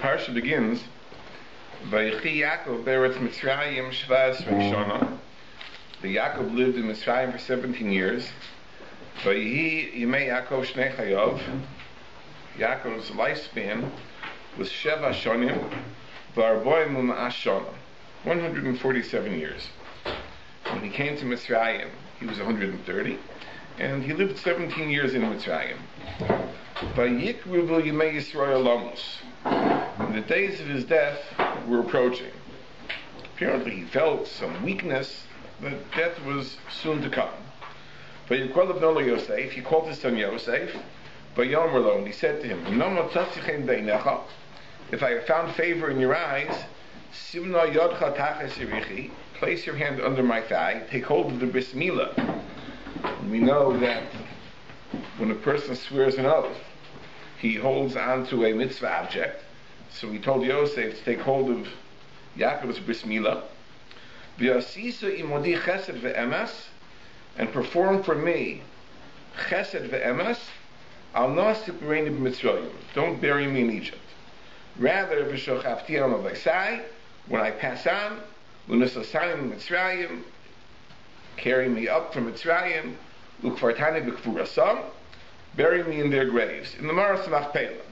parsha begins, Vayechi Yaakov beretz Mitzrayim shvas Shana. The Yaakov lived in Mitzrayim for 17 years. Vayehi Yimei Yaakov Shnei Chayav. Yaakov's lifespan was Sheva Shonim v'Arboim U'Ma'as Shana, 147 years. When he came to Mitzrayim, he was 130, and he lived 17 years in Mitzrayim. Vayikru b'Yimei Yisrael Lamus. The days of his death were approaching. Apparently he felt some weakness, that death was soon to come. Vayikol Ibn Yosef, he called his son Yosef, Vayomer lo, and he said to him, if I have found favor in your eyes, Simna Yodcha Taches Yerichi, place your hand under my thigh, take hold of the bris milah. We know that when a person swears an oath, he holds on to a mitzvah object. So he told Yosef to take hold of Yaakov's bris milah. V'yasisa imodi chesed ve'emes, and perform for me chesed ve'emes, al nasik b'reini b'mitzrayim. Don't bury me in Egypt. Rather, v'shochavti al mavaisai, when I pass on, l'nisasayim Mitzrayim, carry me up from Mitzrayim, ukvartani b'kfurasam, bury me in their graves. In the Maras Machpelah.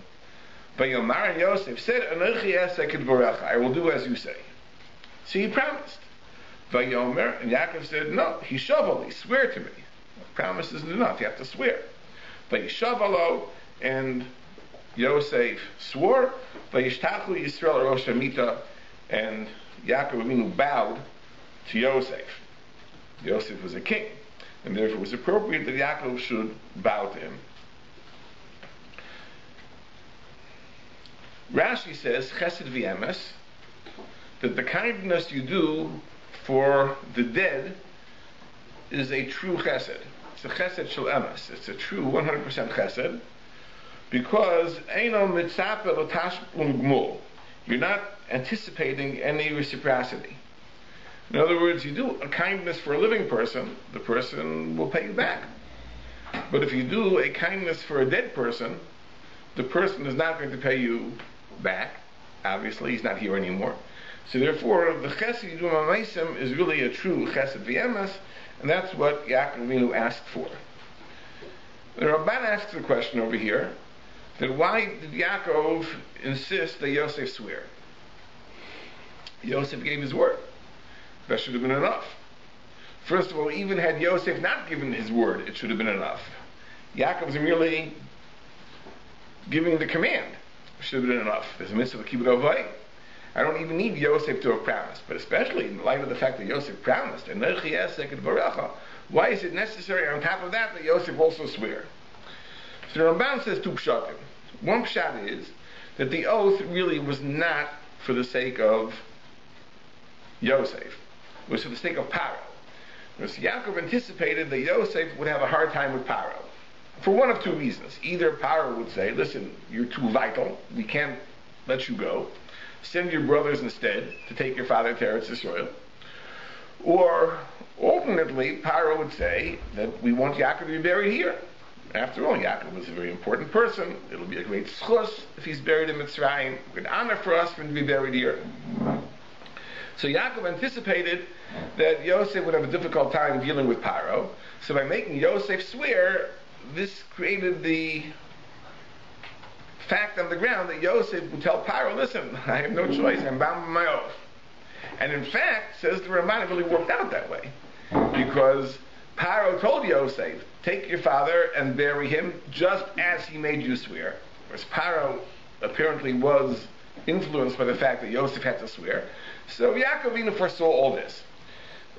Vayomar, and Yosef said, Anochi esek dvorecha, I will do as you say. So he promised. Vayomer, and Yaakov said, no, he shavali, swear to me. A promise isn't enough, you have to swear. Vayishavalo, and Yosef swore, Vayishtachu Yisrael Rosh Hamita, and Yaakov Avinu bowed to Yosef. Yosef was a king, and therefore it was appropriate that Yaakov should bow to him. Rashi says, Chesed v'emes, that the kindness you do for the dead is a true chesed. It's a chesed shel emes. It's a true 100% chesed, because eino mitzape l'tashlum gmul. You're not anticipating any reciprocity. In other words, you do a kindness for a living person, the person will pay you back. But if you do a kindness for a dead person, the person is not going to pay you back. Obviously, he's not here anymore. So therefore, the chesed you do ma'asim is really a true chesed v'emes, and that's what Yaakov Avinu asked for. The Ramban asks the question over here, that why did Yaakov insist that Yosef swear? Yosef gave his word. That should have been enough. First of all, even had Yosef not given his word, it should have been enough. Yaakov was merely giving the command. It should have been enough. There's a mitzvah of kibbud avay. I don't even need Yosef to have promised, but especially in light of the fact that Yosef promised, and why is it necessary on top of that Yosef also swear? So the Ramban says two pshatim. One pshat is that the oath really was not for the sake of Yosef. It was for the sake of Paro. Because Yaakov anticipated that Yosef would have a hard time with Paro. For one of two reasons. Either Paro would say, listen, you're too vital, we can't let you go. Send your brothers instead to take your father to Eretz Yisrael. Or, alternately, Paro would say that we want Yaakov to be buried here. After all, Yaakov was a very important person. It'll be a great schus if he's buried in Mitzrayim. A good honor for us for him to be buried here. So Yaakov anticipated that Yosef would have a difficult time dealing with Paro. So by making Yosef swear, this created the fact on the ground that Yosef would tell Paro, listen, I have no choice, I'm bound by my oath. And in fact, says the Ramban, it really worked out that way. Because Paro told Yosef, take your father and bury him just as he made you swear. Whereas Paro apparently was influenced by the fact that Yosef had to swear. So Yaakov Avinu foresaw all this.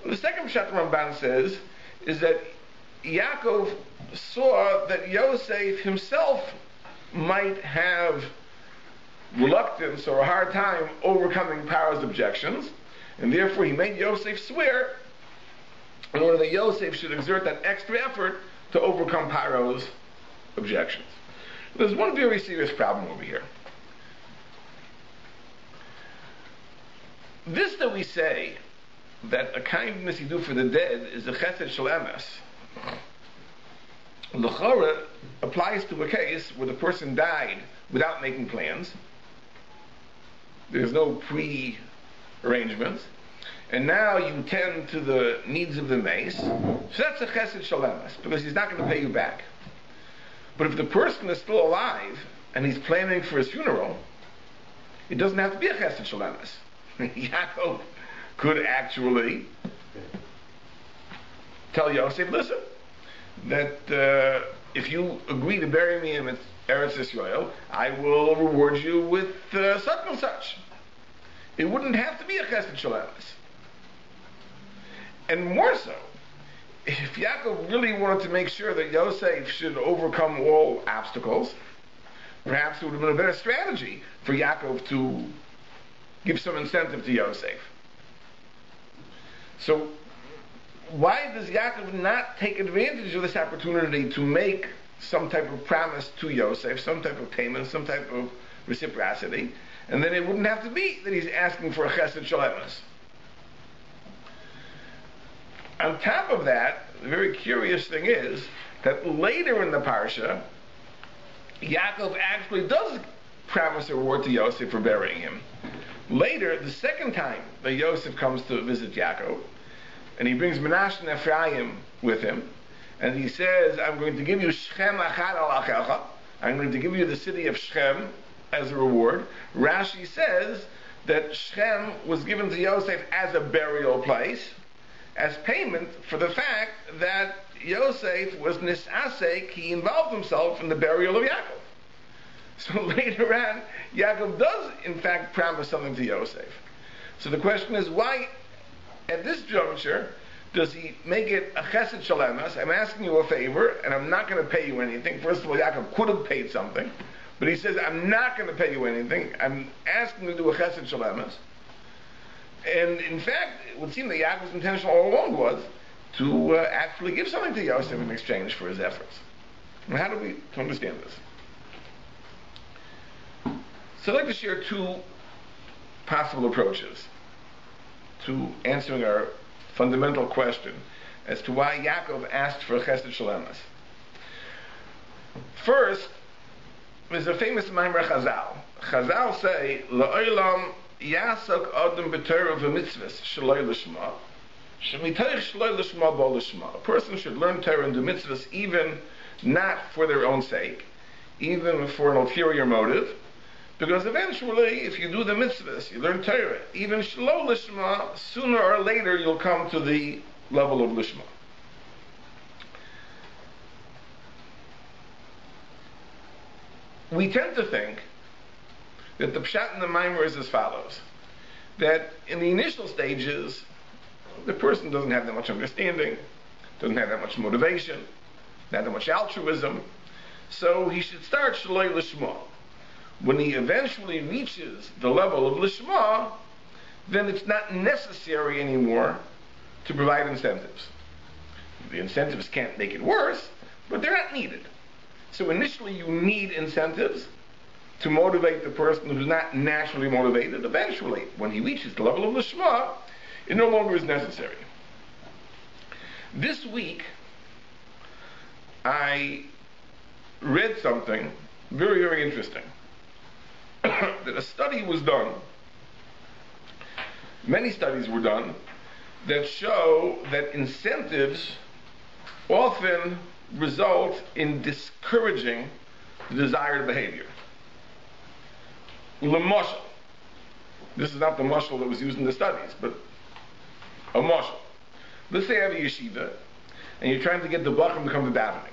The second pshat Ramban says is that Yaakov saw that Yosef himself might have reluctance or a hard time overcoming Paro's objections, and therefore he made Yosef swear in order that Yosef should exert that extra effort to overcome Paro's objections. There's one very serious problem over here. This that we say, that a kindness you do for the dead is a chesed shel emes, l'chora applies to a case where the person died without making plans, There's no pre-arrangements. And now you tend to the needs of the mace. So that's a chesed shalemus, because he's not going to pay you back. But if the person is still alive and he's planning for his funeral, it doesn't have to be a chesed shalemus. Yaakov could actually tell Yosef, listen, that if you agree to bury me in Eretz Yisrael, I will reward you with such and such. It wouldn't have to be a chesed shalemus. And more so, if Yaakov really wanted to make sure that Yosef should overcome all obstacles, perhaps it would have been a better strategy for Yaakov to give some incentive to Yosef. So, why does Yaakov not take advantage of this opportunity to make some type of promise to Yosef, some type of payment, some type of reciprocity, and then it wouldn't have to be that he's asking for a chesed shalemus? On top of that, the very curious thing is that later in the parsha, Yaakov actually does promise a reward to Yosef for burying him. Later, the second time that Yosef comes to visit Yaakov, and he brings Menashe and Ephraim with him, and he says, I'm going to give you Shechem achad al achecha, I'm going to give you the city of Shechem as a reward. Rashi says that Shechem was given to Yosef as a burial place, as payment for the fact that Yosef was nisasek, he involved himself in the burial of Yaakov. So later on, Yaakov does in fact promise something to Yosef. So the question is, why at this juncture does he make it a chesed shalemus? I'm asking you a favor, and I'm not going to pay you anything. First of all, Yaakov could have paid something, but he says, I'm not going to pay you anything. I'm asking you to do a chesed shalemus. And in fact, it would seem that Yaakov's intention all along was to actually give something to Yosef in exchange for his efforts. Now, how do we understand this? So I'd like to share two possible approaches to answering our fundamental question as to why Yaakov asked for a chesed shalemus. First, there's a famous Maimer Chazal. Chazal say, La'olam Yasak Adam b'Torah v'mitzvahs shaloi l'shma, shemitayich shaloi l'shma bo l'shma. A person should learn Torah and do mitzvahs even not for their own sake, even for an ulterior motive, because eventually, if you do the mitzvahs, you learn Torah, even shaloi l'shma, sooner or later you'll come to the level of l'shma. We tend to think that the pshat in the Maimer is as follows: that in the initial stages, the person doesn't have that much understanding, doesn't have that much motivation, not that much altruism, so he should start shaloi l'shma. When he eventually reaches the level of l'shma, then it's not necessary anymore to provide incentives. The incentives can't make it worse, but they're not needed. So initially you need incentives to motivate the person who's not naturally motivated. Eventually, when he reaches the level of l'shma, it no longer is necessary. This week, I read something very, very interesting. That a study was done, many studies were done, that show that incentives often result in discouraging the desired behavior. L'mashal. This is not the mashal that was used in the studies, but a mashal. Let's say you have a yeshiva, and you're trying to get the bachim to come to davening.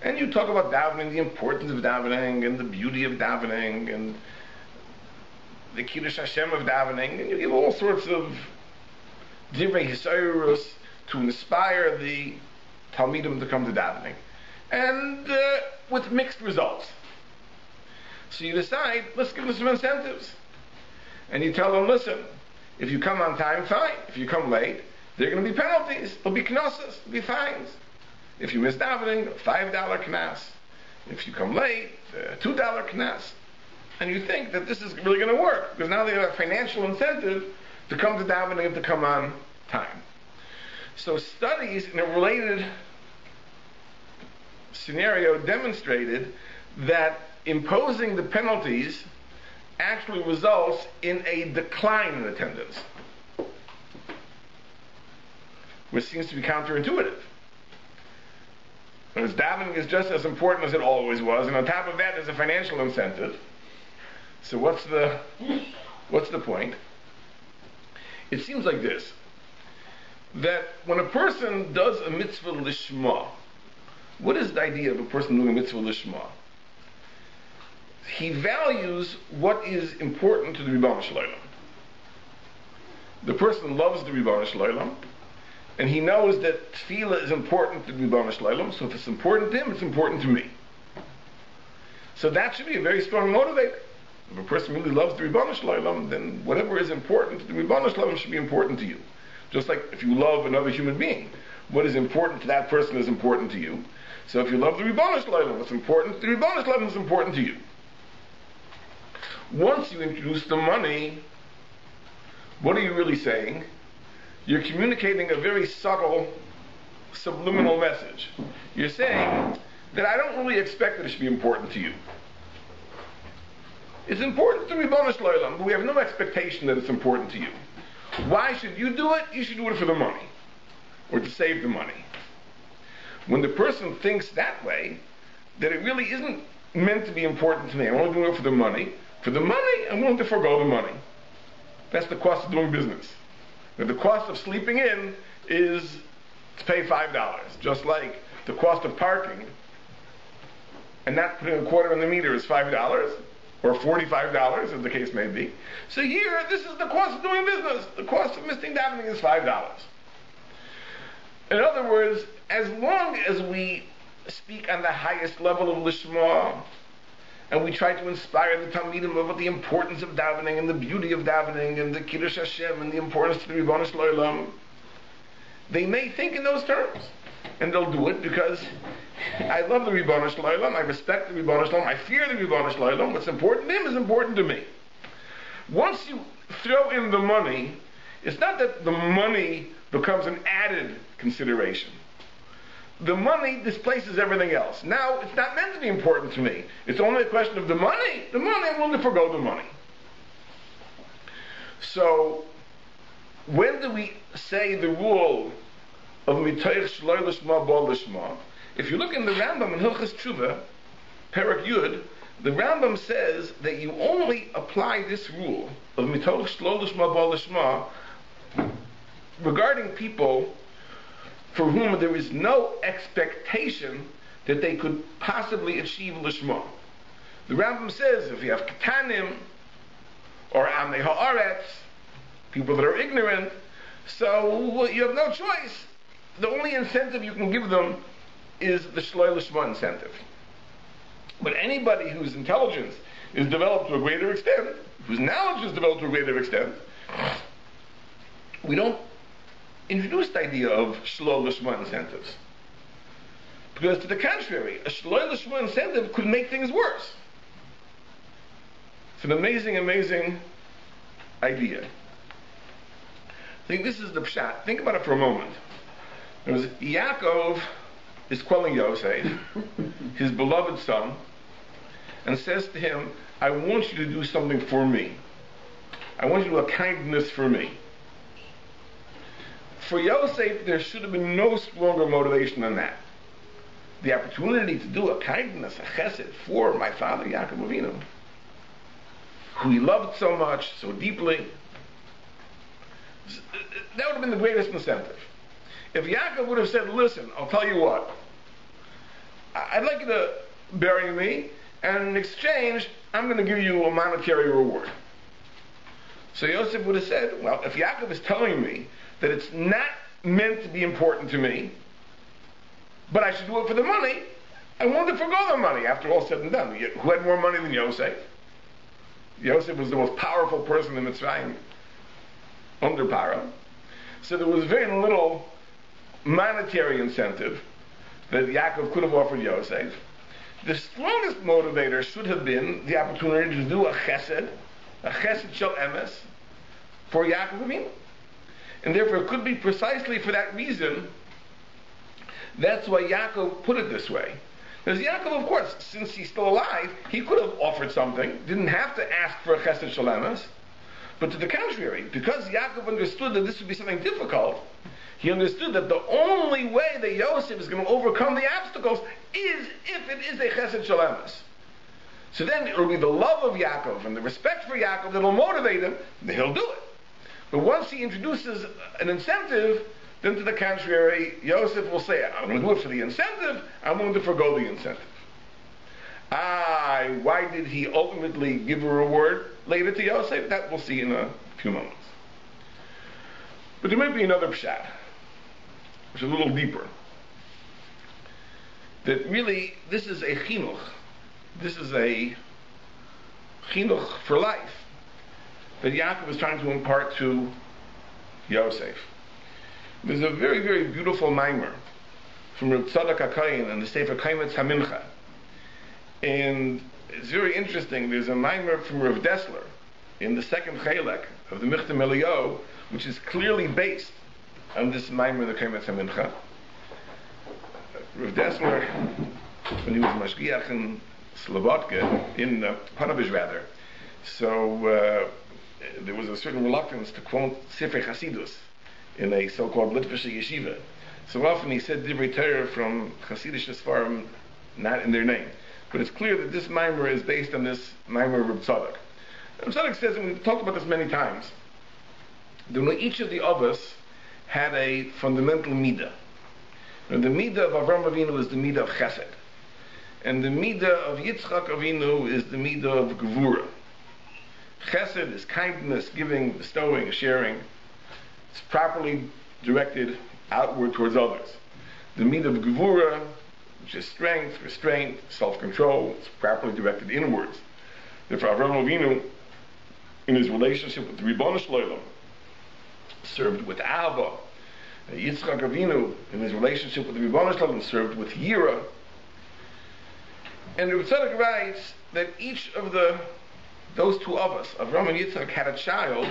And you talk about davening, the importance of davening, and the beauty of davening, and the Kiddush Hashem of davening, and you give all sorts of divrei hisayrus to inspire the talmidim to come to davening, and with mixed results. So you decide, let's give them some incentives. And you tell them, listen, if you come on time, fine. If you come late, there are going to be penalties. There'll be knossos, there'll be fines. If you miss davening, $5 knas. If you come late, $2 knas. And you think that this is really going to work, because now they have a financial incentive to come to davening and to come on time. So studies in a related scenario demonstrated that imposing the penalties actually results in a decline in attendance, which seems to be counterintuitive. Because davening is just as important as it always was, and on top of that, there's a financial incentive. So what's the point? It seems like this, that when a person does a mitzvah lishma, what is the idea of a person doing a mitzvah lishma? He values what is important to the Ribono Shel Olam. The person loves the Ribono Shel Olam, and he knows that tefillah is important to the Ribono Shel Olam, so if it's important to him, it's important to me. So that should be a very strong motivator. If a person really loves the Ribono Shel Olam, then whatever is important to the Ribono Shel Olam should be important to you. Just like if you love another human being, what is important to that person is important to you. So if you love the Ribono Shel Olam, what's important to the Ribono Shel Olam is important to you. Once you introduce the money, what are you really saying? You're communicating a very subtle, subliminal message. You're saying that I don't really expect that it should be important to you. It's important to Ribono Shel Olam, but we have no expectation that it's important to you. Why should you do it? You should do it for the money, or to save the money. When the person thinks that way, that it really isn't meant to be important to me, I'm only doing it for the money. For the money, I'm willing to forego the money. That's the cost of doing business. But the cost of sleeping in is to pay $5, just like the cost of parking and not putting a quarter in the meter is $5, or $45, as the case may be. So here, this is the cost of doing business. The cost of missing davening is $5. In other words, as long as we speak on the highest level of lishma, and we try to inspire the Talmidim about the importance of davening and the beauty of davening and the Kiddush Hashem and the importance to the Ribono Shel Olam, they may think in those terms. And they'll do it because I love the Ribono Shel Olam, I respect the Ribono Shel Olam, I fear the Ribono Shel Olam. What's important to him is important to me. Once you throw in the money, it's not that the money becomes an added consideration. The money displaces everything else. Now, it's not meant to be important to me. It's only a question of the money. The money, I'm willing to forgo the money. So, when do we say the rule of mitoich shloi lishma bo lishma? If you look in the Rambam in Hilchas Tshuva, Perek Yud, the Rambam says that you only apply this rule of mitoich shloi lishma bo lishma regarding people for whom there is no expectation that they could possibly achieve lishma. The Rambam says if you have ketanim or amnei haaretz, people that are ignorant, so you have no choice. The only incentive you can give them is the shloi lishma incentive. But anybody whose intelligence is developed to a greater extent, whose knowledge is developed to a greater extent, we don't introduce the idea of shloi lishma incentives. Because to the contrary, a shloi lishma incentive could make things worse. It's an amazing, amazing idea. I think this is the pshat. Think about it for a moment. There was Yaakov is calling Yosef, his beloved son, and says to him, I want you to do something for me. I want you to do a kindness for me. For Yosef, there should have been no stronger motivation than that. The opportunity to do a kindness, a chesed, for my father Yaakov Avinu, who he loved so much, so deeply. That would have been the greatest incentive. If Yaakov would have said, listen, I'll tell you what, I'd like you to bury me, and in exchange, I'm going to give you a monetary reward. So Yosef would have said, well, if Yaakov is telling me that it's not meant to be important to me, but I should do it for the money, I want to forgo the money after all said and done. Who had more money than Yosef? Yosef was the most powerful person in Mitzrayim under Paro. So there was very little monetary incentive that Yaakov could have offered Yosef. The strongest motivator should have been the opportunity to do a chesed shel emes, for Yaakov Avinu. And therefore it could be precisely for that reason, that's why Yaakov put it this way. Because Yaakov, of course, since he's still alive, he could have offered something, didn't have to ask for a chesed shalemus. But to the contrary, because Yaakov understood that this would be something difficult, he understood that the only way that Yosef is going to overcome the obstacles is if it is a chesed shalemus. So then it will be the love of Yaakov and the respect for Yaakov that will motivate him, then he'll do it. But once he introduces an incentive, then to the contrary, Yosef will say, I'm going to do it for the incentive, I'm going to forgo the incentive. Why did he ultimately give a reward later to Yosef? That we'll see in a few moments. But there might be another pshat, which is a little deeper. That really, this is a chinuch. This is a chinuch for life that Yaakov is trying to impart to Yosef. There's a very, very beautiful mimer from Reb Tzadok HaKohen and the Sefer Kaimetz HaMincha. And it's very interesting. There's a mimer from Rav Dessler in the second chelek of the Michtam Eliyahu, which is clearly based on this mimer, the Kaimetz HaMincha. Rav Dessler, when he was mashgiach in Slobodka, in Panavish rather, so there was a certain reluctance to quote Sefer Chasidus in a so-called Litvish Yeshiva. So often he said Divrei Torah from Hasidic Sfarim, not in their name. But it's clear that this mimer is based on this mimer of Reb Tzadok. Reb Tzadok says, and we've talked about this many times, that each of the us had a fundamental midah. And the midah of Avram Avinu is the midah of Chesed. And the midah of Yitzchak Avinu is the midah of Gevura. Chesed is kindness, giving, bestowing, sharing. It's properly directed outward towards others. The midah of Gevura, which is strength, restraint, self-control, it's properly directed inwards. Therefore, Avram Avinu, in his relationship with the Ribono Shel Olam, served with Ahava. Yitzchak Avinu, in his relationship with the Ribono Shel Olam, served with Yira. And the Tzadok writes that each of those two of us, Avram and Yitzchak, had a child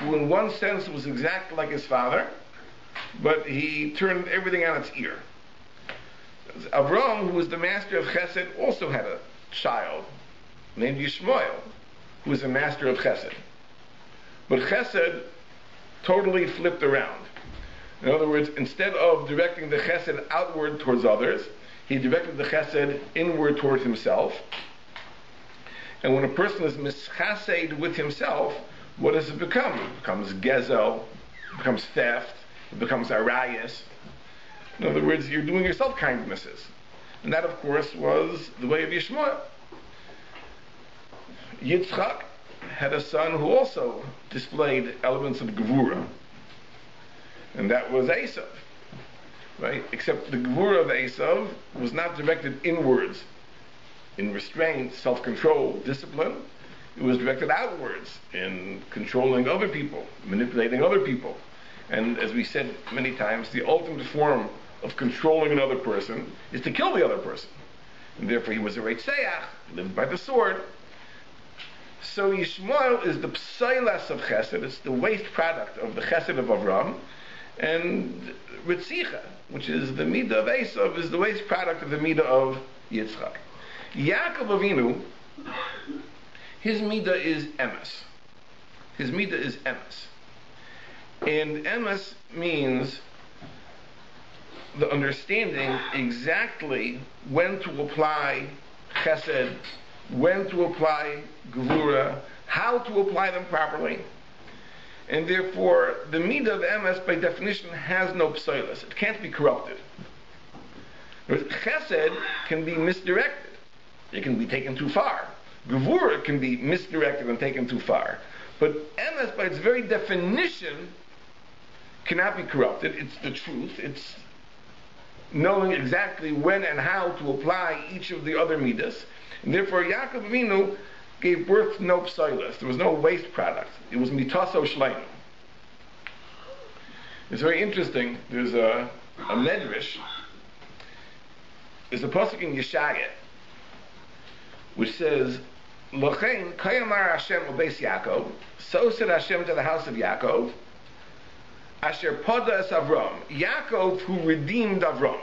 who in one sense was exactly like his father, but he turned everything on its ear. Avram, who was the master of Chesed, also had a child named Yishmael, who was a master of Chesed. But Chesed totally flipped around. In other words, instead of directing the Chesed outward towards others, he directed the Chesed inward towards himself. And when a person is mischased with himself, what does it become? It becomes gezel, it becomes theft, it becomes arayas. In other words, you're doing yourself kindnesses. And that, of course, was the way of Yishmael. Yitzchak had a son who also displayed elements of Gevura. And that was Esav. Right? Except the Gevura of Esav was not directed inwards, in restraint, self-control, discipline. It was directed outwards, in controlling other people, manipulating other people. And as we said many times, the ultimate form of controlling another person is to kill the other person. And therefore he was a Reitzeach, lived by the sword. So Yishmael is the psailas of Chesed, it's the waste product of the Chesed of Avram, and Ritzicha, which is the Midah of Esav, is the waste product of the Midah of Yitzchak. Yaakov Avinu, his Midah is Emes. His Midah is Emes. And Emes means the understanding exactly when to apply Chesed, when to apply Gevura, how to apply them properly. And therefore, the midah of Emes, by definition, has no psailas. It can't be corrupted. Chesed can be misdirected. It can be taken too far. Gevura can be misdirected and taken too far. But Emes, by its very definition, cannot be corrupted. It's the truth. It's knowing exactly when and how to apply each of the other midas. And therefore, Yaakov Avinu gave birth to no psailas. There was no waste product. It was mitaso shleim. It's very interesting. There's a medrash. There's a pasuk in Yeshaya which says, "Lochein kayamar Hashem obeis Yaakov." So said Hashem to the house of Yaakov, "Asher pada es Avram." Yaakov, who redeemed Avram.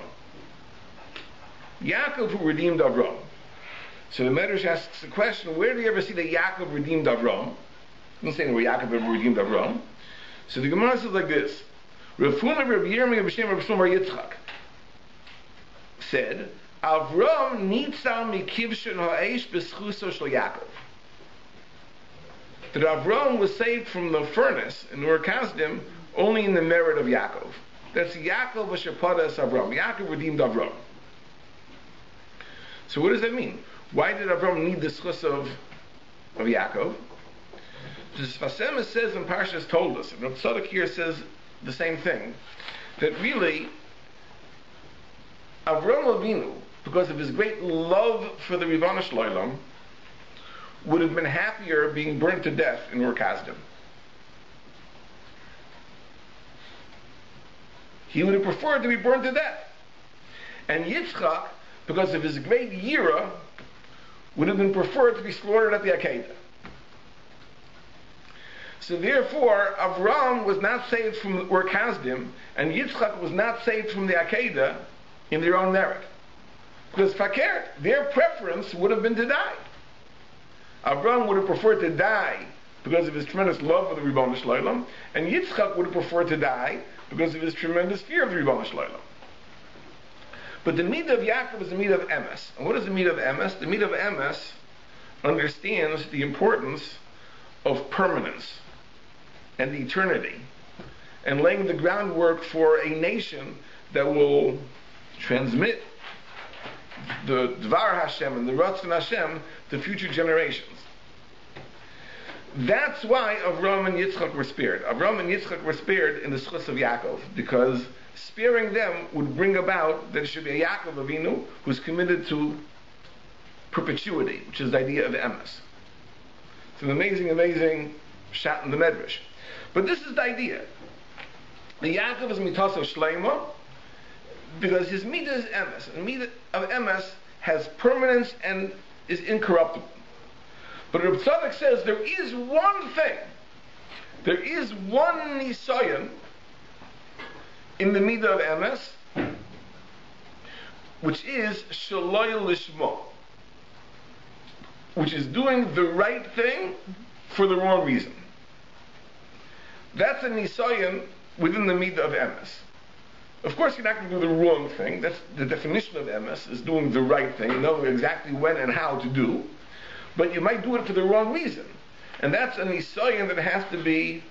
Yaakov who redeemed Avram. So the Medrash asks the question, where do you ever see that Yaakov redeemed Avram? I'm not saying where Yaakov ever redeemed Avram. So the Gemara says like this, Rav Huna Rabbi Yirmiyah b'Shem Rabbi Shlomo bar Yitzchak said, Avram nitzal mikivshin ha'esh b'schuso shel Yaakov. That Avram was saved from the furnace in Ur Kasdim only in the merit of Yaakov. That's Yaakov v'shepadas Avram. Yaakov redeemed Avram. So what does that mean? Why did Avram need the schus of Yaakov? The Sfasema says in Parshas told us, and Rav Tzadok here says the same thing, that really Avram Avinu, because of his great love for the Ribbono Shel Olam, would have been happier being burnt to death in Ur Kasdim. He would have preferred to be burned to death. And Yitzchak, because of his great yira, would have been preferred to be slaughtered at the Akedah. So therefore, Avram was not saved from Ur Kasdim, and Yitzchak was not saved from the Akedah in their own merit. Because fakert, their preference would have been to die. Avram would have preferred to die because of his tremendous love for the Ribbono Shel Olam, and Yitzchak would have preferred to die because of his tremendous fear of the Ribbono Shel Olam. But the midah of Yaakov is the midah of emes. And what is the midah of emes? The midah of emes understands the importance of permanence and eternity, and laying the groundwork for a nation that will transmit the Dvar Hashem and the Ratzon Hashem to future generations. That's why Avram and Yitzchak were spared. Avram and Yitzchak were spared in the schus of Yaakov, because sparing them would bring about that it should be a Yaakov Avinu who's committed to perpetuity, which is the idea of emes. It's an amazing, amazing shot in the Medrash. But this is the idea. The Yaakov is mitaso shleima, because his midah is emes. And midah of emes has permanence and is incorruptible. But Reb Tzadok says there is one thing, there is one nisayon in the midah of emes, which is shaloi lishmo, which is doing the right thing for the wrong reason. That's a nisayon within the midah of emes. Of course, you're not going to do the wrong thing. That's the definition of emes, is doing the right thing, knowing exactly when and how to do. But you might do it for the wrong reason. And that's a nisayon that has to be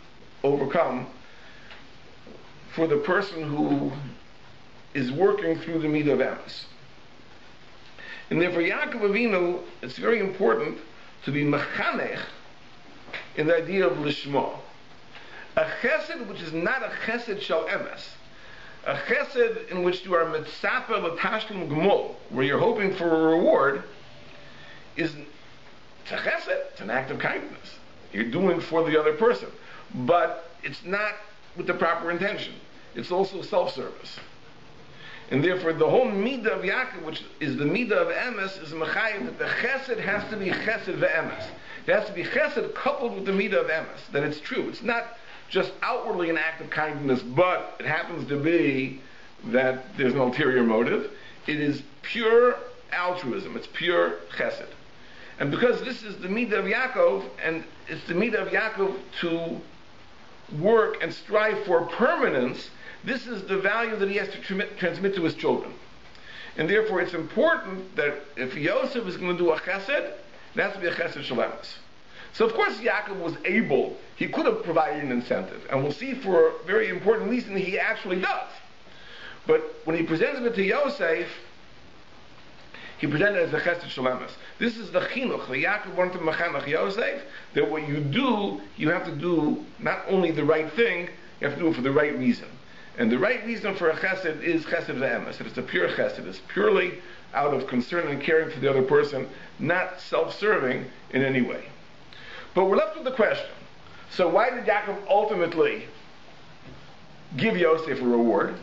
overcome for the person who is working through the midah of emes. And therefore, Yaakov Avinu, it's very important to be mechanech in the idea of lishma. A chesed which is not a chesed shel emes, a chesed in which you are mitzaper l'tashlum gmul, where you're hoping for a reward, is it's a chesed, it's an act of kindness. You're doing for the other person. But it's not with the proper intention. It's also self-service. And therefore the whole midah of Yaakov, which is the midah of emes, is mechayim that the chesed has to be chesed ve'emes. It has to be chesed coupled with the midah of emes, that it's true. It's not just outwardly an act of kindness, but it happens to be that there's an ulterior motive. It is pure altruism. It's pure chesed. And because this is the midah of Yaakov, and it's the midah of Yaakov to work and strive for permanence, this is the value that he has to transmit to his children. And therefore it's important that if Yosef is going to do a chesed, it has to be a chesed shel emes. So of course Yaakov was able, he could have provided an incentive, and we'll see for a very important reason he actually does. But when he presented it to Yosef, he presented it as a chesed shel emes. This is the chinuch. The Yaakov wanted to mechanech Yosef, that what you do, you have to do not only the right thing, you have to do it for the right reason. And the right reason for a chesed is chesed ve'emes. It's a pure chesed. It's purely out of concern and caring for the other person, not self-serving in any way. But we're left with the question. So why did Yaakov ultimately give Yosef a reward?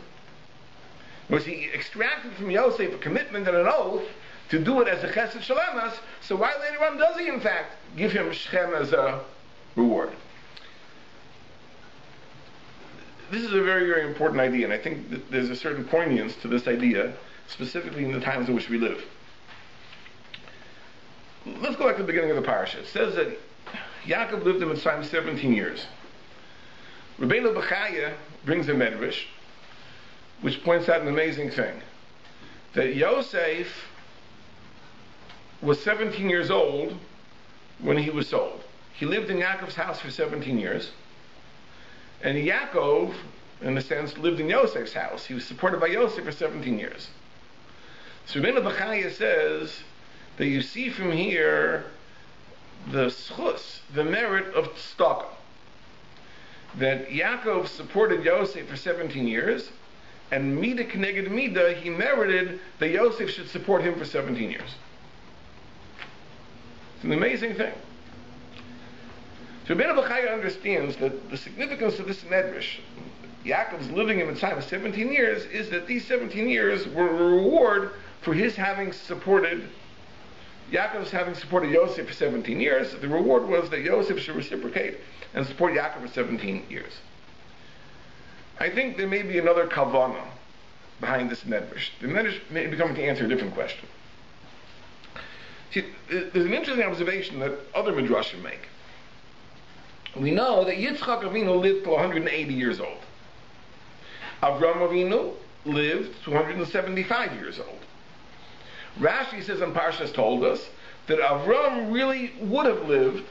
Was he extracted from Yosef a commitment and an oath to do it as a chesed shel emes? So why later on does he in fact give him Shechem as a reward? This is a very, very important idea, and I think that there's a certain poignance to this idea specifically in the times in which we live. Let's go back to the beginning of the parasha. It says that Yaakov lived in Mitzrayim 17 years. Rabbi Eliezer Breitowitz brings a medrash, which points out an amazing thing. That Yosef was 17 years old when he was sold. He lived in Yaakov's house for 17 years. And Yaakov, in a sense, lived in Yosef's house. He was supported by Yosef for 17 years. So Rabbi Eliezer Breitowitz says that you see from here the schus, the merit of tzedakah. That Yaakov supported Yosef for 17 years, and Mida K'neged Mida, he merited that Yosef should support him for 17 years. It's an amazing thing. So Rabbi Eliezer understands that the significance of this medrash, Yaakov's living in Mitzrayim 17 years, is that these 17 years were a reward for his having supported, Yaakov's having supported Yosef for 17 years. The reward was that Yosef should reciprocate and support Yaakov for 17 years. I think there may be another kavanah behind this medrash. The medrash may be coming to answer a different question. See, there's an interesting observation that other midrashim make. We know that Yitzchak Avinu lived to 180 years old. Avram Avinu lived to 175 years old. Rashi says, and Parshas told us, that Avram really would have lived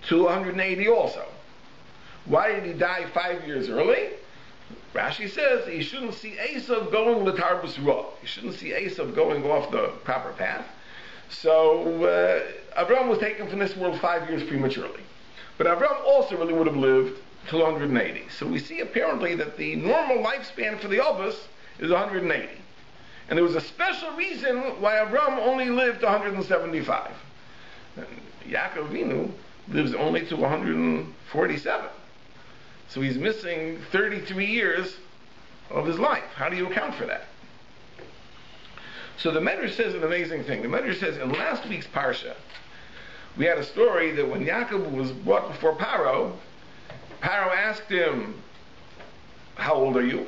to 180 also. Why did he die 5 years early? Rashi says he shouldn't see Esav going l'tarbus ra. He shouldn't see Esav going off the proper path. So Avram was taken from this world 5 years prematurely. But Avram also really would have lived till 180. So we see apparently that the normal lifespan for the Avos is 180. And there was a special reason why Avram only lived to 175. And Yaakov Avinu lives only to 147. So he's missing 33 years of his life. How do you account for that? So the Medrash says an amazing thing. The Medrash says in last week's Parsha, we had a story that when Yaakov was brought before Paro, Paro asked him, how old are you?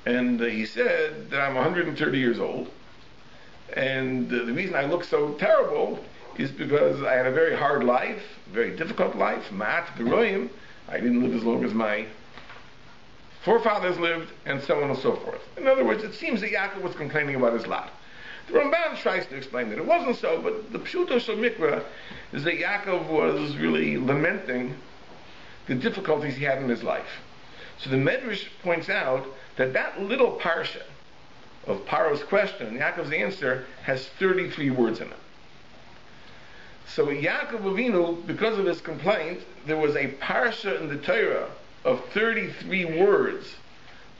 And he said that I'm 130 years old. And the reason I look so terrible is because I had a very hard life, very difficult life, ma'at b'roim. I didn't live as long as my forefathers lived, and so on and so forth. In other words, it seems that Yaakov was complaining about his lot. The Ramban tries to explain that it wasn't so, but the Pshuto Shel Mikra is that Yaakov was really lamenting the difficulties he had in his life. So the Medrash points out that that little parsha of Paro's question and Yaakov's answer has 33 words in it. So Yaakov Avinu, because of his complaint, there was a parsha in the Torah of 33 words,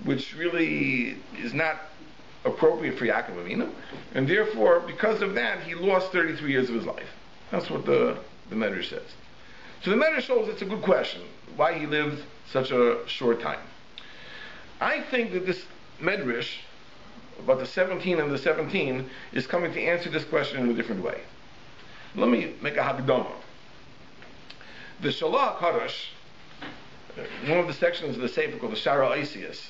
which really is not appropriate for Yaakov Avinu, and therefore, because of that, he lost 33 years of his life. That's what the Medrash says. So the Medrash shows it's a good question, why he lived such a short time. I think that this Medrash, about the 17 and the 17, is coming to answer this question in a different way. Let me make a Hagdama. The Shalach Hadash, one of the sections of the Sefer called the Shara Isius,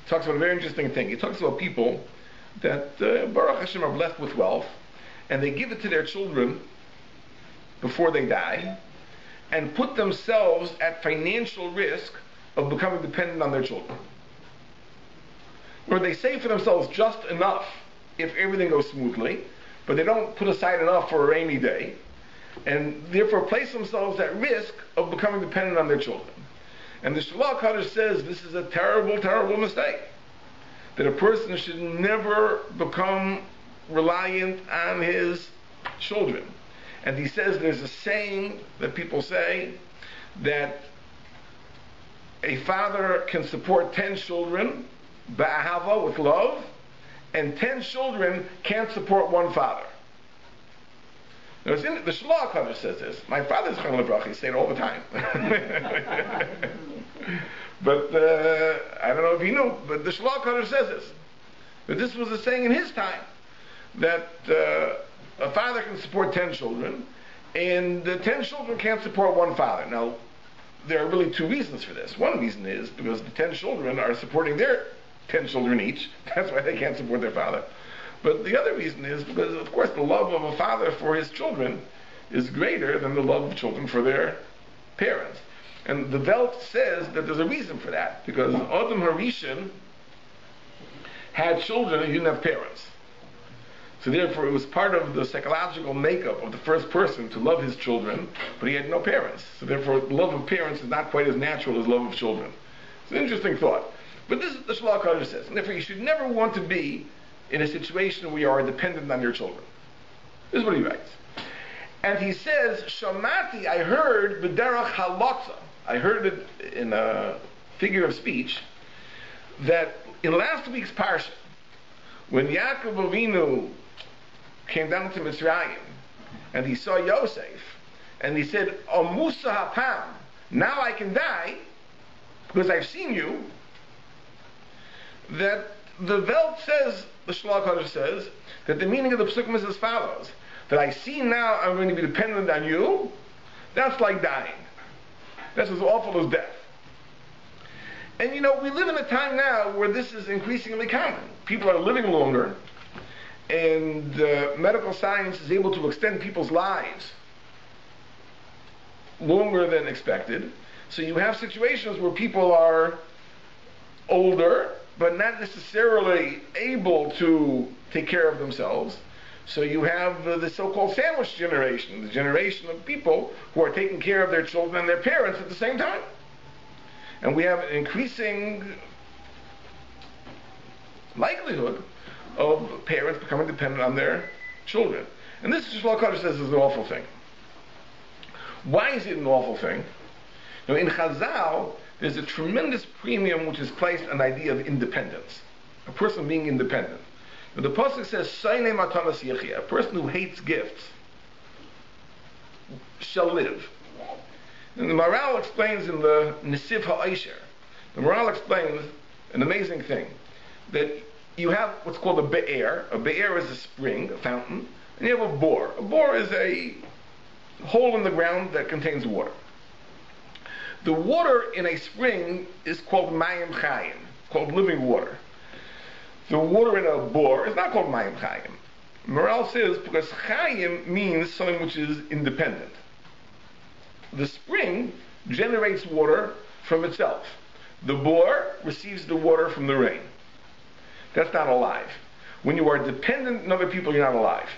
talks about a very interesting thing. He talks about people that Baruch Hashem are blessed with wealth, and they give it to their children before they die, and put themselves at financial risk of becoming dependent on their children. Where they save for themselves just enough if everything goes smoothly, but they don't put aside enough for a rainy day, and therefore place themselves at risk of becoming dependent on their children. And the Shalach Hadash says this is a terrible, terrible mistake. That a person should never become reliant on his children. And he says there's a saying that people say that a father can support 10 children, ba'ahava, with love, and 10 children can't support one father. Now, the Shalach Hadash says this. My father's Chayil Levrach, he say it all the time. But I don't know if he knew, but the Shalach Hadash says this. That this was a saying in his time, that a father can support 10 children, and the 10 children can't support one father. Now, there are really two reasons for this. One reason is because the 10 children are supporting their 10 children each. That's why they can't support their father. But the other reason is because, of course, the love of a father for his children is greater than the love of children for their parents. And the Welt says that there's a reason for that, because Adam Harishon had children and he didn't have parents. So therefore it was part of the psychological makeup of the first person to love his children, but he had no parents. So therefore love of parents is not quite as natural as love of children. It's an interesting thought. But this is what the Shalach HaKodesh says. And therefore you should never want to be in a situation where you are dependent on your children. This is what he writes. And he says, Shamati, I heard b'derech halotza. I heard it in a figure of speech that in last week's parsha, when Yaakov Avinu came down to Mitzrayim and he saw Yosef and he said, O Musa hapam, now I can die because I've seen you, that the Welt says, the Shalach HaKodesh says, that the meaning of the Psukim is as follows, that I see now I'm going to be dependent on you, that's like dying. That's as awful as death. And we live in a time now where this is increasingly common. People are living longer, and medical science is able to extend people's lives longer than expected. So you have situations where people are older, but not necessarily able to take care of themselves. So you have the so-called sandwich generation, the generation of people who are taking care of their children and their parents at the same time. And we have an increasing likelihood of parents becoming dependent on their children. And this, Shalach HaKodesh says, is an awful thing. Why is it an awful thing? In Chazal, there's a tremendous premium which is placed on the idea of independence. A person being independent. Now, the pasuk says, "Sainei matanas yechia," a person who hates gifts shall live. And the Maral explains in the Nesiv HaOisher, the Maral explains an amazing thing, that you have what's called a be'er. A be'er is a spring, a fountain, and you have a bore. A bore is a hole in the ground that contains water. The water in a spring is called mayim chayim, called living water. The water in a bore is not called mayim chayim. Maral says because chayim means something which is independent. The spring generates water from itself. The bore receives the water from the rain. That's not alive. When you are dependent on other people, you're not alive.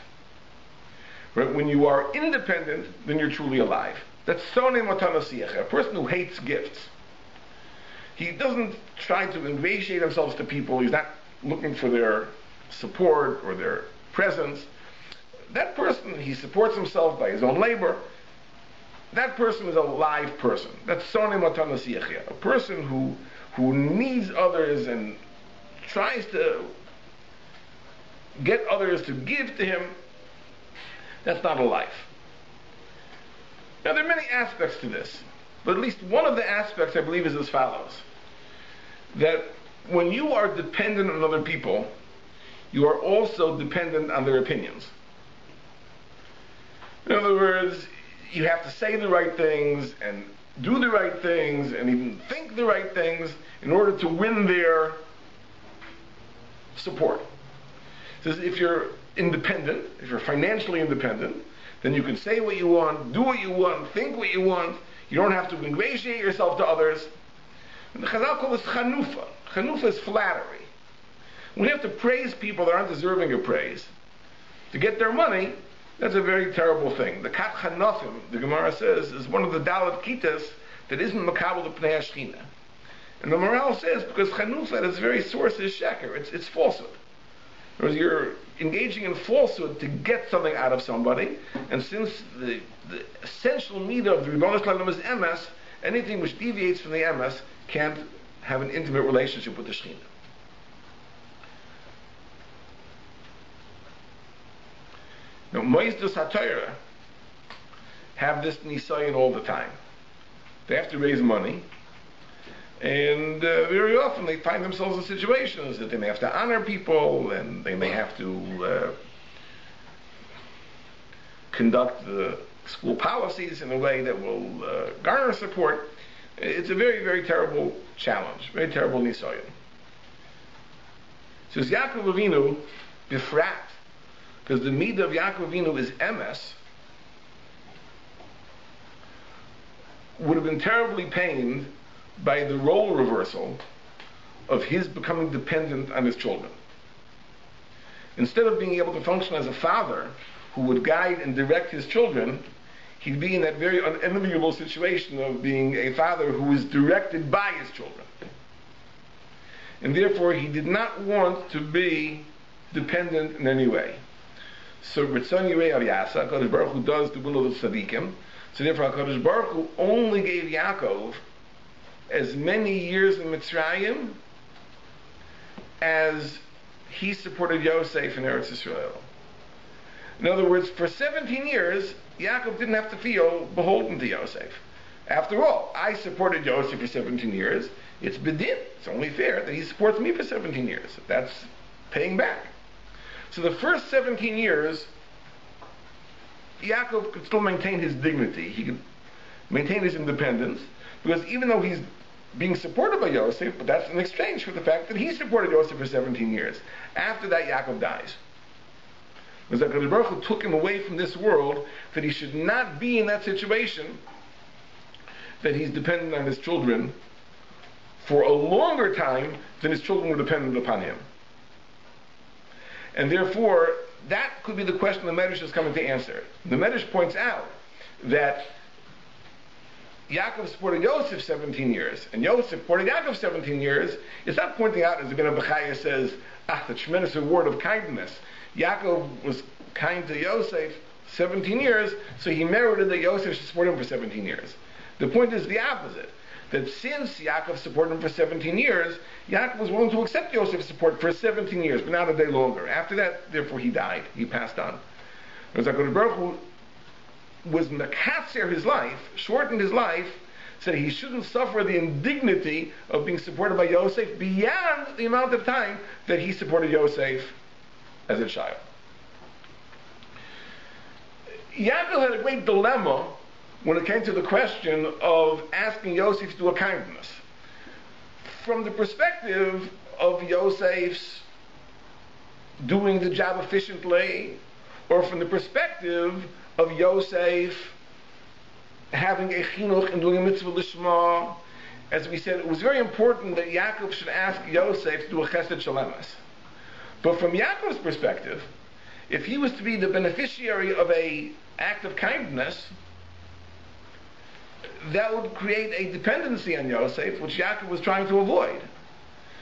Right? When you are independent, then you're truly alive. That's sonei matanas yechia, a person who hates gifts. He doesn't try to ingratiate himself to people. He's not looking for their support or their presence. That person, he supports himself by his own labor. That person is a live person. That's sonei matanas yechia, a person who needs others and tries to get others to give to him. That's not a life. Now there are many aspects to this, but at least one of the aspects I believe is as follows. That when you are dependent on other people, you are also dependent on their opinions. In other words, you have to say the right things and do the right things and even think the right things in order to win their support. So if you're independent, if you're financially independent, then you can say what you want, do what you want, think what you want. You don't have to ingratiate yourself to others. And the Chazal call this chanufa. Chanufa is flattery. When you have to praise people that aren't deserving of praise to get their money, that's a very terrible thing. The kat chanofim, the Gemara says, is one of the dalat kitas that isn't makabel to pnei hashchina. And the Maral says, because chanufa at its very source is sheker, it's falsehood. Whereas you're engaging in falsehood to get something out of somebody, and since the essential need of the Rebbeinu Shalom is emes, anything which deviates from the emes can't have an intimate relationship with the Shekhinah. Now, Moisdos HaTorah have this nisayon all the time. They have to raise money, and very often they find themselves in situations that they may have to honor people, and they may have to conduct the school policies in a way that will garner support. It's a very, very terrible challenge, very terrible nisayon. So as Yaakov Avinu, befrat, because the midah of Yaakov Avinu is emes, would have been terribly pained by the role reversal of his becoming dependent on his children. Instead of being able to function as a father who would guide and direct his children, he'd be in that very unenviable situation of being a father who is directed by his children. And therefore he did not want to be dependent in any way. So Ritzon Yirei Al Yasa, HaKadosh Baruch Hu does the will of the tzaddikim. So therefore HaKadosh Baruch Hu only gave Yaakov as many years in Mitzrayim as he supported Yosef in Eretz Yisrael. In other words, for 17 years, Yaakov didn't have to feel beholden to Yosef. After all, I supported Yosef for 17 years. It's bedin. It's only fair that he supports me for 17 years. That's paying back. So the first 17 years, Yaakov could still maintain his dignity. He could maintain his independence, because even though he's being supported by Yosef, but that's in exchange for the fact that he supported Yosef for 17 years. After that, Yaakov dies. Because HaKadosh Baruch Hu took him away from this world, that he should not be in that situation, that he's dependent on his children for a longer time than his children were dependent upon him. And therefore, that could be the question the Medrash is coming to answer. The Medrash points out that Yaakov supported Yosef 17 years, and Yosef supported Yaakov 17 years. It's not pointing out, as the Ben Bechaya says, the tremendous reward of kindness. Yaakov was kind to Yosef 17 years, so he merited that Yosef should support him for 17 years. The point is the opposite, that since Yaakov supported him for 17 years, Yaakov was willing to accept Yosef's support for 17 years, but not a day longer. After that, therefore, he died. He passed on. Because HaKadosh Baruch Hu was mekatzer his life, shortened his life, said he shouldn't suffer the indignity of being supported by Yosef beyond the amount of time that he supported Yosef as a child. Yaakov had a great dilemma when it came to the question of asking Yosef to do a kindness. From the perspective of Yosef's doing the job efficiently, or from the perspective of Yosef having a chinuch and doing a mitzvah lishma, as we said, it was very important that Yaakov should ask Yosef to do a chesed shalemes. But from Yaakov's perspective, if he was to be the beneficiary of an act of kindness, that would create a dependency on Yosef, which Yaakov was trying to avoid.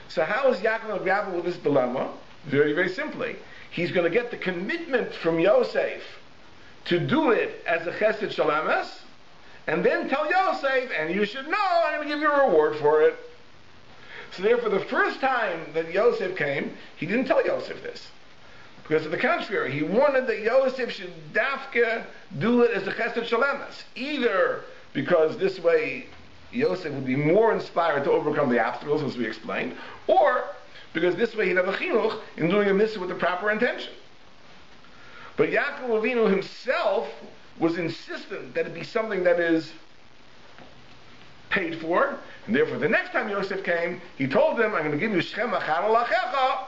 So how is Yaakov going to grapple with this dilemma? Very, very simply. He's going to get the commitment from Yosef to do it as a chesed shalemes, and then tell Yosef, and you should know, I'm going to give you a reward for it. So therefore, the first time that Yosef came, he didn't tell Yosef this. Because to the contrary, he wanted that Yosef should dafka do it as a chesed shalemes. Either because this way Yosef would be more inspired to overcome the obstacles, as we explained, or because this way he'd have a chinuch in doing a mitzvah with the proper intention. But Yaakov Avinu himself was insistent that it be something that is paid for, and therefore the next time Yosef came, he told him, I'm going to give you Shem Achar Lachecha,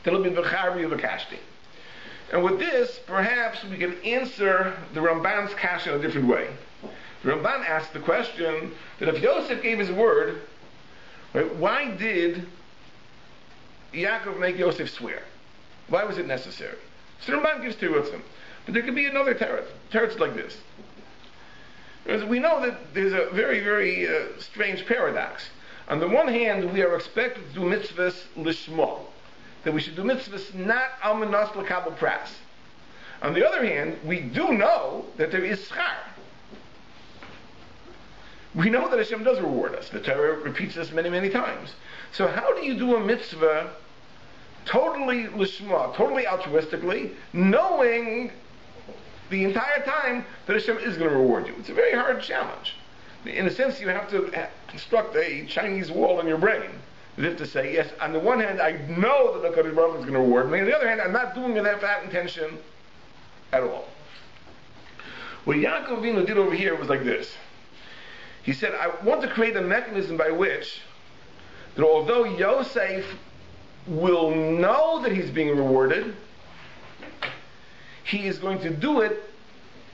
that'll be V'charbi V'kashti. And with this, perhaps we can answer the Ramban's kasha in a different way. The Ramban asked the question that if Yosef gave his word, right, why did Yaakov make Yosef swear? Why was it necessary? So the Ramban gives terutzim. But there could be another teretz like this. Because we know that there's a very, very strange paradox. On the one hand, we are expected to do mitzvahs lishma, that we should do mitzvahs not al menas l'kabel pras. On the other hand, we do know that there is schar. We know that Hashem does reward us. The Torah repeats this many, many times. So how do you do a mitzvah totally lishma, totally altruistically, knowing the entire time that Hashem is going to reward you? It's a very hard challenge. In a sense, you have to construct a Chinese wall in your brain. As if to say, yes, on the one hand, I know that the HaKadosh Baruch Hu is going to reward me. On the other hand, I'm not doing it with that intention at all. What Yaakov Avinu did over here was like this. He said, I want to create a mechanism by which that although Yosef will know that he's being rewarded, he is going to do it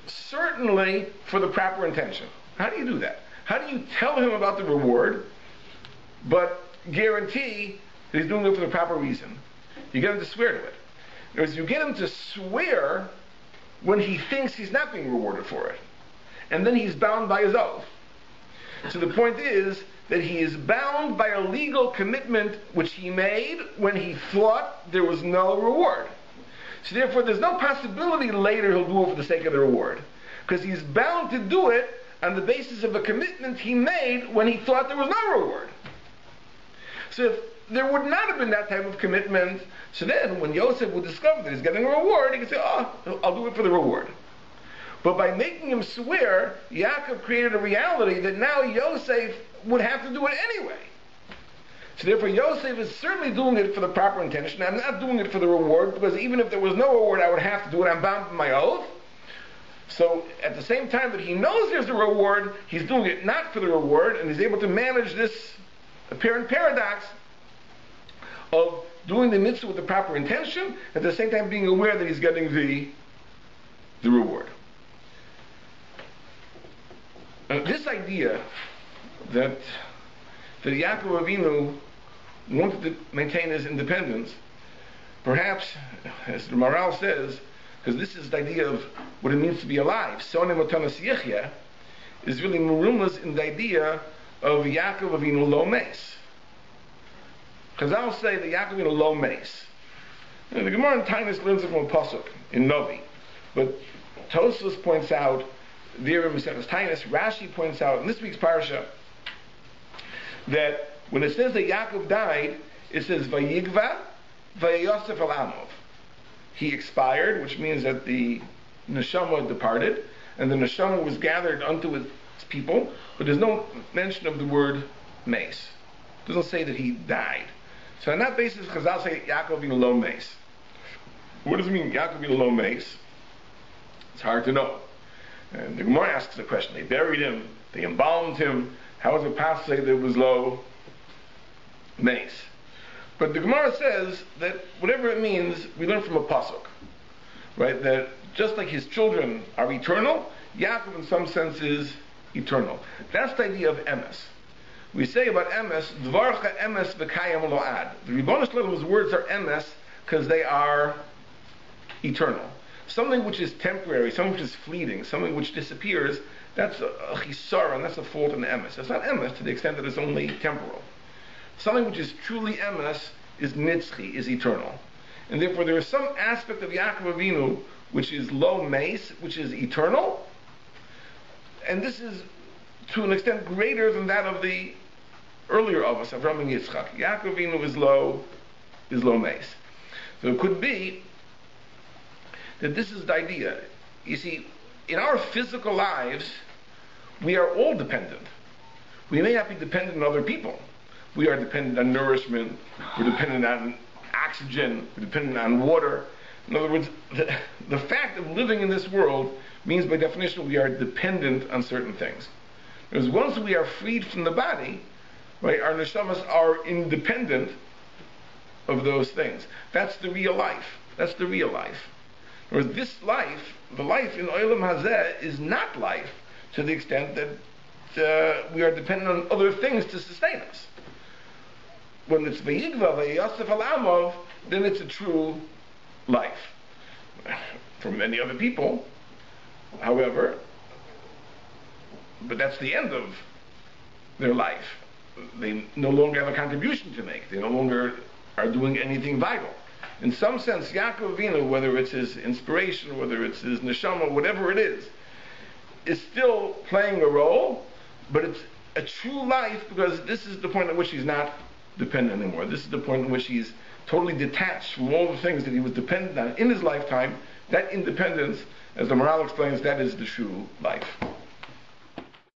certainly for the proper intention. How do you do that? How do you tell him about the reward, but guarantee that he's doing it for the proper reason? You get him to swear to it. In other words, you get him to swear when he thinks he's not being rewarded for it. And then he's bound by his oath. So the point is that he is bound by a legal commitment which he made when he thought there was no reward. So therefore there's no possibility later he'll do it for the sake of the reward. Because he's bound to do it on the basis of a commitment he made when he thought there was no reward. So if there would not have been that type of commitment, so then when Yosef would discover that he's getting a reward, he could say, oh, I'll do it for the reward. But by making him swear, Yaakov created a reality that now Yosef would have to do it anyway. So therefore Yosef is certainly doing it for the proper intention. I'm not doing it for the reward, because even if there was no reward, I would have to do it. I'm bound by my oath. So at the same time that he knows there's a reward, he's doing it not for the reward, and he's able to manage this apparent paradox of doing the mitzvah with the proper intention, at the same time being aware that he's getting the reward. This idea that Yaakov Avinu wanted to maintain his independence, perhaps, as the Maral says, because this is the idea of what it means to be alive, Sonim Otanas Yechya, is really merumas in the idea of Yaakov Avinu lo meis. Chazal say that Yaakov Avinu lo meis. The Gemara in Tainus learns it from a pasuk in Novi, but Tosfos points out there in Maseches Tainus, Rashi points out in this week's parsha that when it says that Yaakov died, it says Vayigva Vayosef al Amov. He expired, which means that the neshama departed, and the neshama was gathered unto his people, but there's no mention of the word meis. It doesn't say that he died. So on that basis, Chazal say Yaakov Avinu lo meis. What does it mean, Yaakov Avinu lo meis? It's hard to know. And the Gemara asks the question, they buried him, they embalmed him, how is it possible that it was lo meis? But the Gemara says that whatever it means, we learn from a pasuk, right? That just like his children are eternal, Yaakov in some sense is eternal. That's the idea of emes. We say about emes, dvarcha emes v'kayam lo ad. The Rebbeinu Shalom's words are emes because they are eternal. Something which is temporary, something which is fleeting, something which disappears, that's a chisara, and that's a fault in the emes. It's not emes to the extent that it's only temporal. Something which is truly emes is nitzchi, is eternal. And therefore there is some aspect of Yaakov Avinu which is lo meis, which is eternal, and this is to an extent greater than that of the earlier of us, Avraham and Yitzchak. Yaakov Avinu is lo meis. So it could be that this is the idea. You see, in our physical lives, we are all dependent. We may not be dependent on other people. We are dependent on nourishment, we're dependent on oxygen, we're dependent on water. In other words, the fact of living in this world means by definition we are dependent on certain things. Because once we are freed from the body, right, our neshamas are independent of those things. That's the real life. That's the real life. Whereas this life, the life in Olam Hazeh, is not life to the extent that we are dependent on other things to sustain us. When it's Vayigva Vayosef al Amov, then it's a true life. For many other people, however, but that's the end of their life. They no longer have a contribution to make. They no longer are doing anything vital. In some sense, Yaakov Avinu, whether it's his inspiration, whether it's his neshama, whatever it is still playing a role, but it's a true life because this is the point at which he's not dependent anymore. This is the point in which he's totally detached from all the things that he was dependent on in his lifetime. That independence, as the Maral explains, that is the true life.